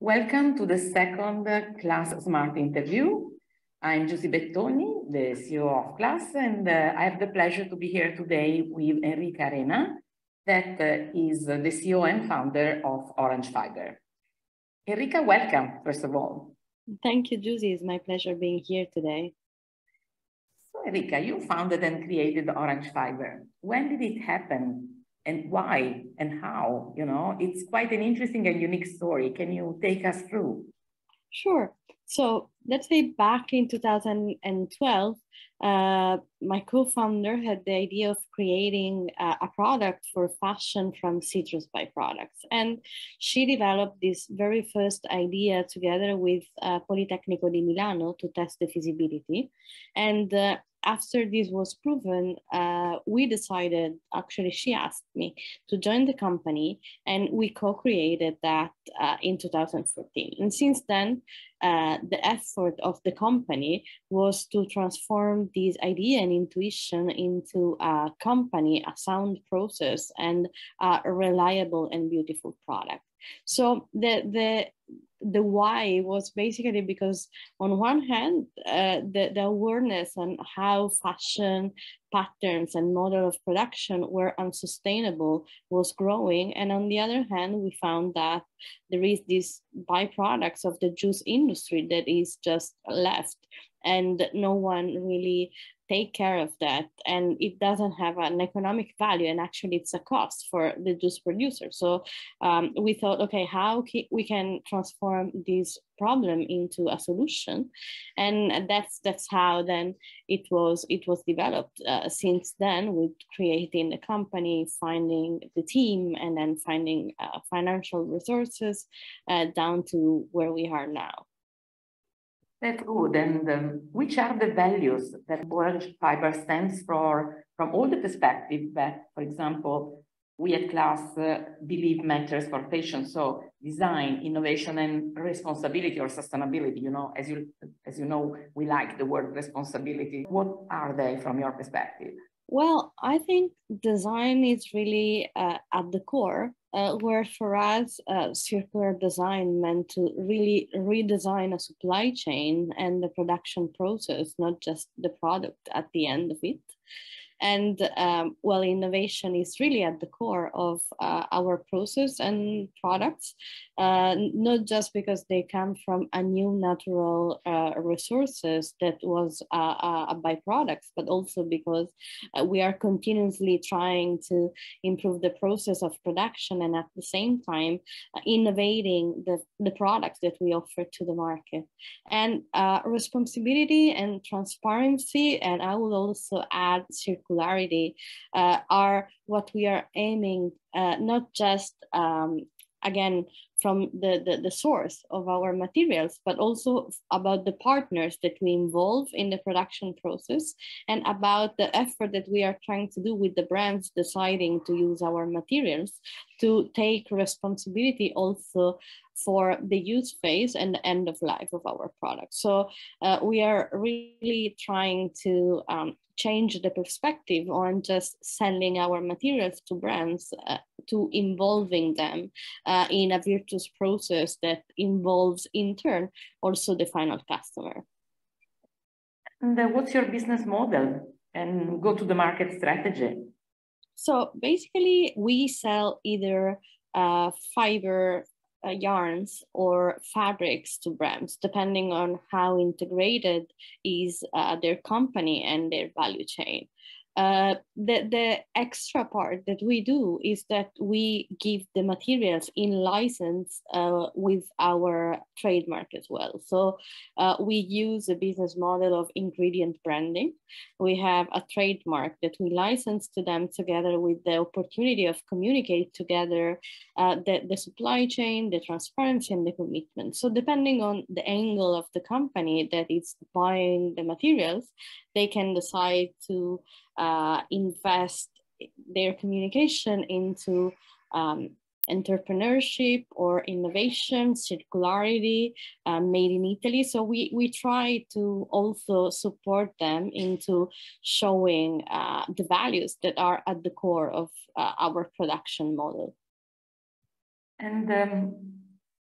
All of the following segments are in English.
Welcome to the second C.L.A.S.S Smart interview. I'm Giusy Bettoni, the CEO of C.L.A.S.S, and I have the pleasure to be here today with Enrica Arena, that is the CEO and founder of Orange Fiber. Enrica, welcome, first of all. Thank you, Giusy. It's my pleasure being here today. So, Enrica, you founded and created Orange Fiber. When did it happen? And why and how? You know, it's quite an interesting and unique story. Can you take us through? Sure. So let's say back in 2012, my co-founder had the idea of creating a product for fashion from citrus byproducts. And she developed this very first idea together with Politecnico di Milano to test the feasibility. And after this was proven, we decided, actually she asked me to join the company, and we co-created that in 2014. And since then, the effort of the company was to transform this idea and intuition into a company, a sound process, and a reliable and beautiful product. So the why was basically because on one hand, the awareness on how fashion patterns and model of production were unsustainable was growing. And on the other hand, we found that there is this byproducts of the juice industry that is just left, and no one really take care of that, and it doesn't have an economic value, and actually it's a cost for the juice producer. So we thought, okay, how we can transform this problem into a solution, and that's how then it was developed. Since then, with creating the company, finding the team, and then finding financial resources down to where we are now. That's good. And which are the values that Orange Fiber stands for from all the perspectives that, for example, we at C.L.A.S.S believe matters for fashion? So design, innovation, and responsibility or sustainability. You know, as you know, we like the word responsibility. What are they from your perspective? Well, I think design is really at the core, where for us, circular design meant to really redesign a supply chain and the production process, not just the product at the end of it. And well, innovation is really at the core of our process and products, not just because they come from a new natural resources that was a byproduct, but also because we are continuously trying to improve the process of production, and at the same time innovating the products that we offer to the market. And responsibility and transparency, and I will also add circularity, are what we are aiming, not just again from the source of our materials, but also about the partners that we involve in the production process, and about the effort that we are trying to do with the brands deciding to use our materials, to take responsibility also for the use phase and the end of life of our product. So we are really trying to change the perspective on just selling our materials to brands, to involving them in a virtuous process that involves in turn also the final customer. And what's your business model and go to the market strategy? So basically we sell either fiber yarns or fabrics to brands, depending on how integrated is their company and their value chain. The extra part that we do is that we give the materials in license with our trademark as well. So we use a business model of ingredient branding. We have a trademark that we license to them together with the opportunity of communicate together the supply chain, the transparency, and the commitment. So depending on the angle of the company that is buying the materials, they can decide to invest their communication into entrepreneurship or innovation, circularity, made in Italy. So we try to also support them into showing the values that are at the core of our production model. And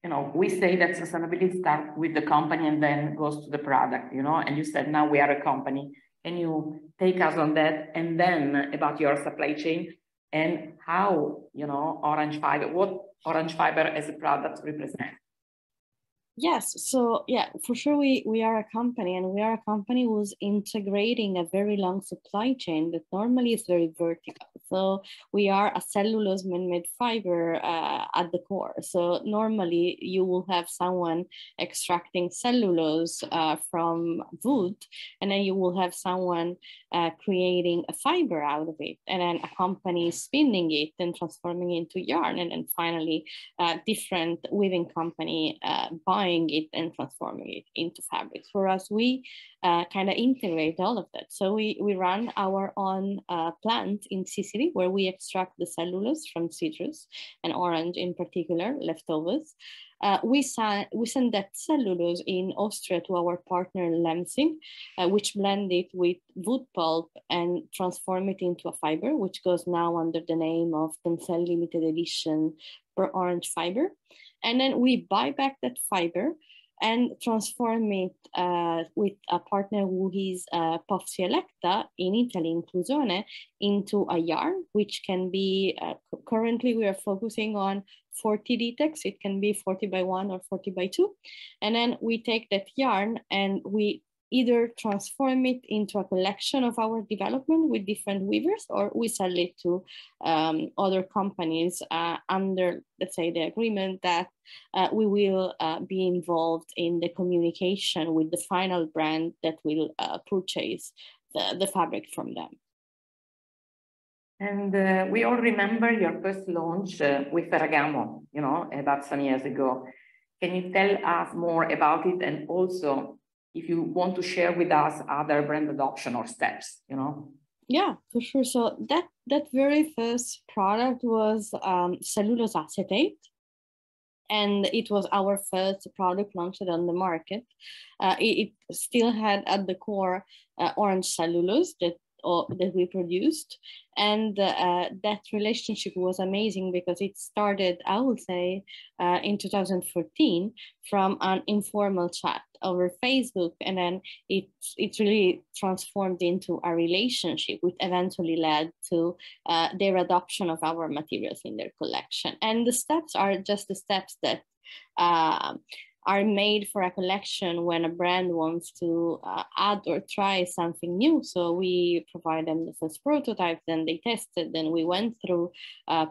you know, we say that sustainability starts with the company and then goes to the product, you know, and you said now we are a company. Can you take us on that? And then about your supply chain and how, you know, orange fiber, what orange fiber as a product represents? Yes, so yeah, for sure we are a company, and we are a company who's integrating a very long supply chain that normally is very vertical. So we are a cellulose man-made fiber at the core. So normally you will have someone extracting cellulose from wood, and then you will have someone creating a fiber out of it, and then a company spinning it and transforming it into yarn, and then finally different weaving company buying it and transforming it into fabrics. For us, we kind of integrate all of that. So we run our own plant in Sicily where we extract the cellulose from citrus and orange in particular, leftovers. We send that cellulose in Austria to our partner Lenzing, which blend it with wood pulp and transform it into a fiber, which goes now under the name of Tencel Limited Edition Orange Fiber. And then we buy back that fiber and transform it with a partner who is Pozzi Electa in Italy, in Clusone, into a yarn, which can be, currently we are focusing on 40 DTEX. It can be 40 by 1 or 40 by 2. And then we take that yarn and we either transform it into a collection of our development with different weavers, or we sell it to other companies under, let's say, the agreement that we will be involved in the communication with the final brand that will purchase the fabric from them. And we all remember your first launch with Ferragamo, you know, about some years ago. Can you tell us more about it? And also, if you want to share with us other brand adoption or steps, you know? Yeah, for sure. So that very first product was cellulose acetate. And it was our first product launched on the market. It still had at the core orange cellulose that we produced. And that relationship was amazing because it started, I would say, in 2014 from an informal chat over Facebook. And then it really transformed into a relationship, which eventually led to their adoption of our materials in their collection. And the steps are just the steps that are made for a collection when a brand wants to add or try something new. So we provide them the first prototype, then they tested, then we went through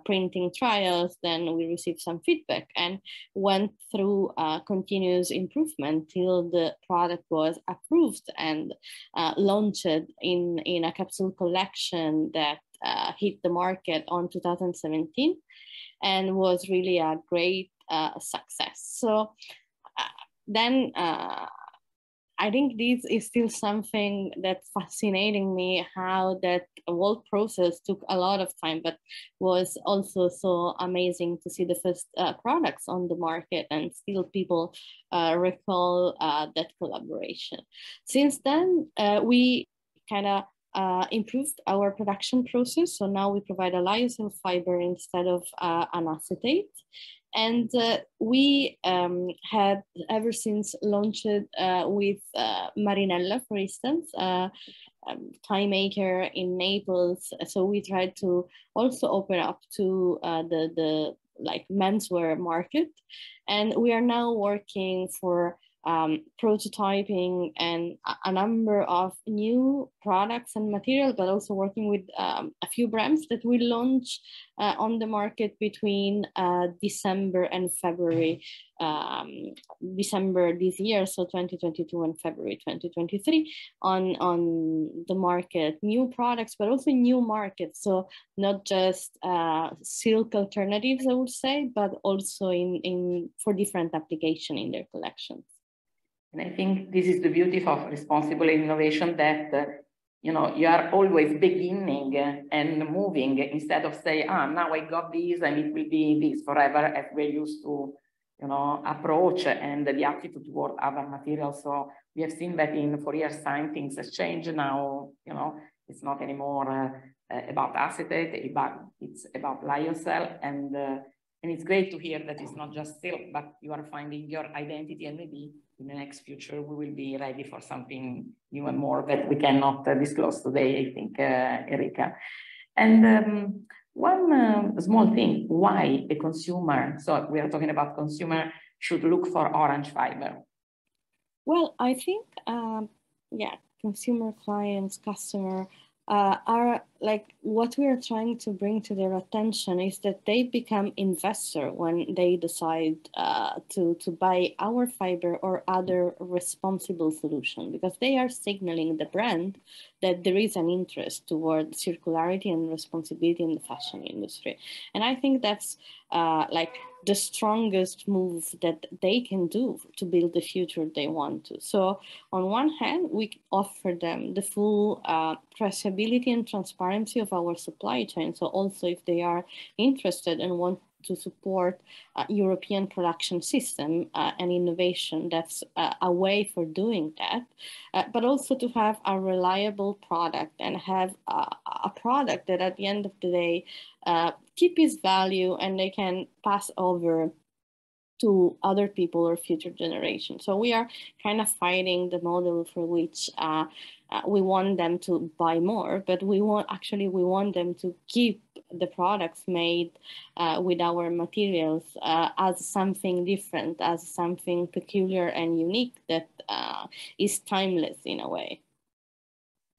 printing trials, then we received some feedback and went through continuous improvement till the product was approved and launched in a capsule collection that hit the market on 2017 and was really a great success. So then I think this is still something that's fascinating me, how that whole process took a lot of time, but was also so amazing to see the first products on the market and still people recall that collaboration. Since then, we kind of improved our production process. So now we provide a lyocell fiber instead of an acetate. And we had ever since launched with Marinella, for instance, tie maker in Naples. So we tried to also open up to the like menswear market. And we are now working for prototyping and a number of new products and material, but also working with a few brands that we launch on the market between December and February, December this year, so 2022 and February 2023 on the market, new products, but also new markets. So not just silk alternatives, I would say, but also for different application in their collections. And I think this is the beauty of responsible innovation, that you know, you are always beginning and moving instead of say, now I got this and it will be this forever, as we're used to, you know, approach and the attitude toward other materials. So we have seen that in 4 years' time, things have changed now. You know, it's not anymore about acetate, it's about lyocell, and And it's great to hear that it's not just silk, but you are finding your identity, and maybe in the next future, we will be ready for something new and more that we cannot disclose today, I think, Enrica. And one small thing, why a consumer, so we are talking about consumer, should look for orange fiber? Well, I think, yeah, consumer clients, customer are like, what we are trying to bring to their attention is that they become investor when they decide to buy our fiber or other responsible solution, because they are signaling the brand that there is an interest toward circularity and responsibility in the fashion industry. And I think that's like the strongest move that they can do to build the future they want to. So on one hand, we offer them the full traceability and transparency of our supply chain. So also if they are interested and want to support European production system and innovation, that's a way for doing that, but also to have a reliable product and have a product that at the end of the day keep its value and they can pass over to other people or future generations. So we are kind of fighting the model for which we want them to buy more, but we want them to keep the products made with our materials as something different, as something peculiar and unique that is timeless in a way.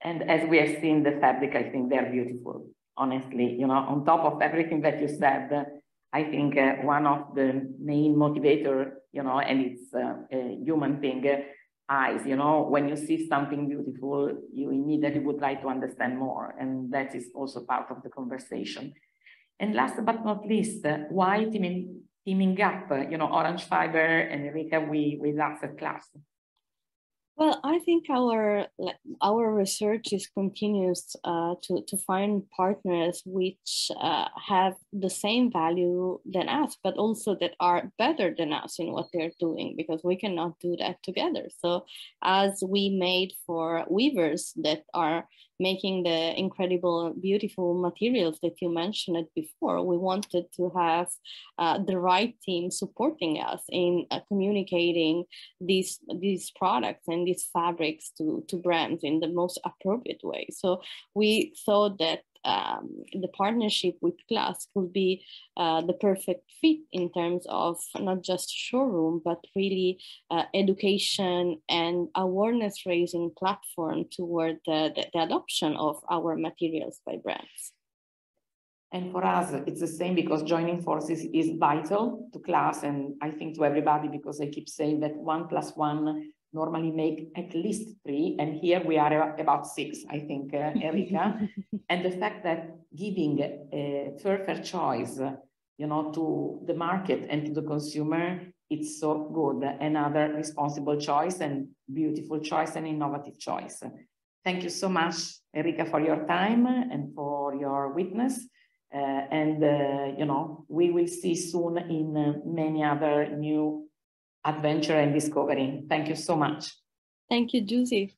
And as we have seen the fabric, I think they're beautiful. Honestly, you know, on top of everything that you said, I think one of the main motivator, you know, and it's a human thing, eyes, you know, when you see something beautiful, you immediately would like to understand more. And that is also part of the conversation. And last but not least, why teaming up, you know, Orange Fiber and Enrica with us at C.L.A.S.S? Well, I think our research is continuous to find partners which have the same value than us, but also that are better than us in what they're doing, because we cannot do that together. So as we made for weavers that are making the incredible, beautiful materials that you mentioned before, we wanted to have the right team supporting us in communicating these products and these fabrics to brands in the most appropriate way. So we thought that the partnership with C.L.A.S.S could be the perfect fit in terms of not just showroom, but really education and awareness raising platform toward the adoption of our materials by brands. And for us, it's the same, because joining forces is vital to C.L.A.S.S and I think to everybody, because I keep saying that 1 + 1 normally make at least 3, and here we are about 6, I think, Enrica. And the fact that giving a further choice, you know, to the market and to the consumer, it's so good. Another responsible choice and beautiful choice and innovative choice. Thank you so much, Enrica, for your time and for your witness. You know, we will see soon in many other new adventure and discovery. Thank you so much. Thank you, Giusy.